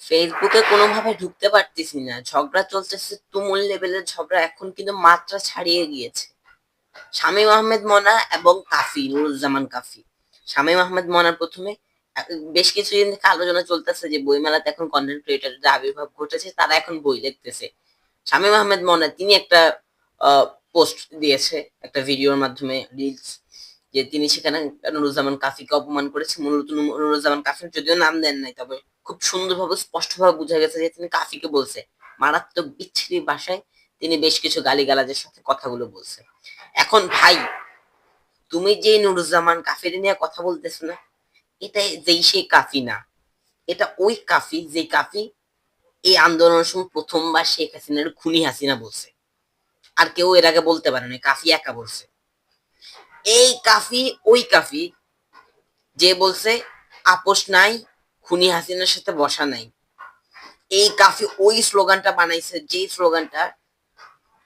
ফেসবুকে কোনোভাবে ঢুকতে পারতেছি না, ঝগড়া চলতেছে, তুমুল লেভেলের ঝগড়া। এখন কিন্তু মাত্রা ছাড়িয়ে গিয়েছে। শামীম আহমেদ মনা এবং কাফি, নুরুজ্জামান কাফি। শামীম আহমেদ মনার প্রথমে বেশ কিছুদিন থেকে আলোচনা চলতেছে যে বইমেলাতে এখন কন্টেন্ট ক্রিয়েটরদের আবির্ভাব ঘটেছে, তারা এখন বই লিখতেছে। শামীম আহমেদ মনা তিনি একটা পোস্ট দিয়েছে, একটা ভিডিওর মাধ্যমে, রিলস, যে তিনি সেখানে নুরুজ্জামান কাফিকে অপমান করেছে। মূলত নুরুজ্জামান কাফির যদিও নাম দেন নাই, তবে খুব সুন্দরভাবে স্পষ্টভাবে বোঝা গেছে যে তিনি কাফিকে বলছে মারাত্মক বিচ্ছিরি ভাষায়। তিনি বেশ কিছু গালিগালাজের সাথে কথাগুলো বলছে। এখন ভাই, তুমি যে নুরুজ্জামান কাফির নিয়ে কথা বলতেছো না, এটা যেই সেই কাফি না, এটা ওই কাফি যে কাফি এই আন্দোলনের সময় প্রথমবার শেখ হাসিনার খুনি হাসিনা বলছে। আর কেউ এর আগে বলতে পারে না, কাফি একা বলছে। এই কাফি ওই কাফি যে বলছে আপোষ নাই, খুনি হাসিনার সাথে বসা নাই। এই কাফি ওই স্লোগানটা বানাইছে, যে স্লোগানটা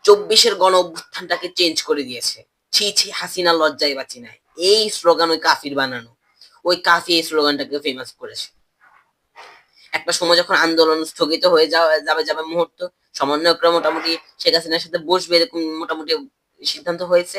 24-এর গণ অভ্যুত্থানটাকে চেঞ্জ করে দিয়েছে। ছি ছি হাসিনা লজ্জায় বাঁচি নাই, এই স্লোগান ওই কাফির বানানো। ওই কাফি এই স্লোগানটাকে ফেমাস করেছে। একটা সময় যখন আন্দোলন স্থগিত হয়ে যাবে যাবে মুহূর্ত, সমন্বয়করা মোটামুটি শেখ হাসিনার সাথে বসবে এরকম মোটামুটি সিদ্ধান্ত হয়েছে,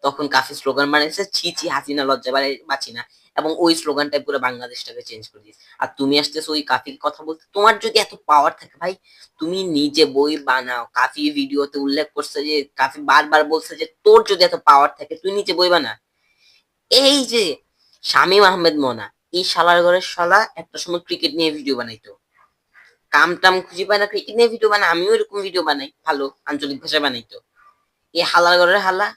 তখন কাফি স্লোগান বানিয়েছে ছি ছি হাসিনা লজ্জা বাঁচি না, এবং ওই স্লোগানটাই পুরো বাংলাদেশটাকে চেঞ্জ করে দিয়েছে। আর তুমি আসতেছো ওই কাফির কথা বলতে। তোমার যদি এত পাওয়ার থাকে ভাই, তুমি নিজে বই বানাও। কাফি ভিডিওতে উল্লেখ করছে যে, কাফি বারবার বলছে যে তোর যদি এত পাওয়ার থাকে তুই নিজে বই বানা। এই যে শামীম আহমেদ মনা, এই শালার ঘরের শালা একটা সময় ক্রিকেট নিয়ে ভিডিও বানাইতো। কাম টাম খুঁজে পায় না, ক্রিকেট নিয়ে ভিডিও বানায়। আমিও এরকম ভিডিও বানাই, ভালো আঞ্চলিক ভাষায় বানাইতো। এই হালার ঘরের হালা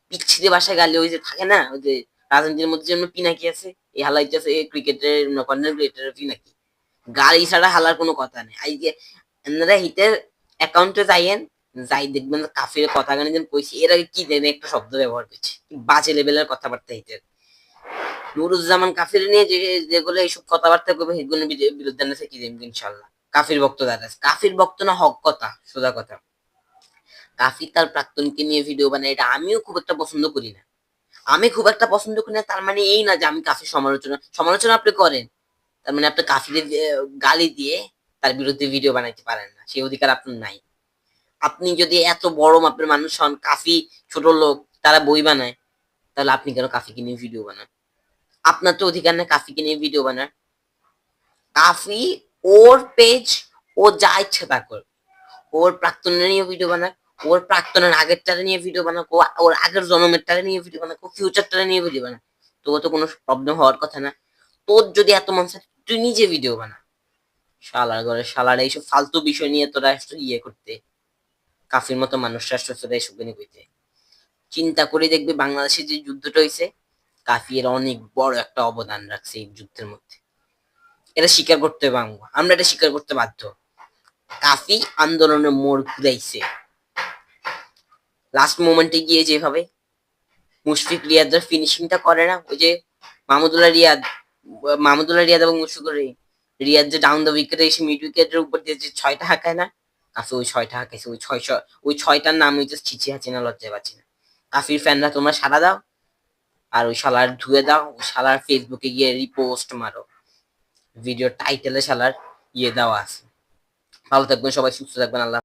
পিচ্ছিতে বাসায় গালি, ওই যে থাকে না, ওই যে রাজনীতির মধ্যে যেমন পিনাকি আছে, এই হালা হইতেছে ক্রিকেটের কন্টেন্ট ক্রিয়েটারের পিনাকি। গাড়ি ছাড়া হালার কোনো কথা নেই। আই যে আপনারা হিতের অ্যাকাউন্টে যাইয়েন, যাই দেখবেন কাফির কথা গানি যেন কইছি, এর আগে কি দেন একটা শব্দ ব্যবহার করছি, বাজে লেভেলের কথাবার্তা হিতের। নুরুজ্জামান কাফির নিয়ে যেগুলো এইসব কথাবার্তা করবে সেগুলোর বিরুদ্ধে না কি দেন ইনশাল্লাহ। কাফির বক্ত দাঁড়া, কাফির বক্ত না, হক কথা, সোজা কথা। কাফি তার প্রাক্তনকে নিয়ে ভিডিও বানায়, এটা আমিও খুব একটা পছন্দ করি না। আমি খুব একটা পছন্দ করি না তার মানে এই না যে আমি কাফির সমালোচনা সমালোচনা আপনি করেন, তার মানে আপনি কাফির গালি দিয়ে তার বিরুদ্ধে ভিডিও বানাইতে পারেন না, সেই অধিকার আপনার নাই। আপনি যদি এত বড় মাপের মানুষ হন, কাফি ছোট লোক, তারা বই বানায়, তাহলে আপনি কেন কাফিকে নিয়ে ভিডিও বানান? আপনার তো অধিকার নেই কাফিকে নিয়ে ভিডিও বানার। কাফি ওর পেজ, ও যা ইচ্ছে তা করবে। ওর প্রাক্তনের নিয়ে ভিডিও বানাক, ওর প্রাক্তনের আগেরটারে নিয়ে ভিডিও বানাক, ওর আগের জন্মেরটারে নিয়ে ভিডিও বানাক, ও ফিউচারটারে নিয়ে ভিডিও বানাক। তোর তো কোনো প্রবলেম হওয়ার কথা না। তোর যদি এত মন চায় তুই নিজে ভিডিও বানা। শালার ঘরে শালার এইসব ফালতু বিষয় নিয়ে তোরা একটু ইয়ে করতে, কাফির মতো মানুষরা আসলে তোরা এসব নিয়ে কইতে। চিন্তা করে দেখবি বাংলাদেশে যে যুদ্ধটা হয়েছে, কাফি এর অনেক বড় একটা অবদান রাখছে এই যুদ্ধের মধ্যে। এটা স্বীকার করতে পারবো, আমরা এটা স্বীকার করতে বাধ্য। কাফি আন্দোলনের মোড় ঘুরাইছে। লাস্ট মোমেন্টে গিয়ে যেভাবে মুশফিক রিয়াদের ফিনিশিংটা করে না, ওই যে মাহমুদুল্লাহ রিয়াদ, মাহমুদুল্লাহ রিয়াদ এবং মুশফিকুর রিয়াদ যে ডাউন দ্য উইকেটে এসে মিড উইকেটের উপর দিয়ে যে 6টা হাঁকায় না, কাফি ওই 6টা হাঁকাইছে। ওই 6টার নাম হইছে ছিচি হাসিনা লজ্জায় বাঁচি না। কাফির ফ্যানরা তোমরা সাড়া দাও, আর ওই শালার ধুয়ে দাও, ওই শালার ফেসবুকে গিয়ে রিপোস্ট মারো, ভিডিও টাইটেলে শালার ইয়ে দেওয়া আছে। ভালো থাকবেন সবাই, সুস্থ থাকবেন, আল্লাহ।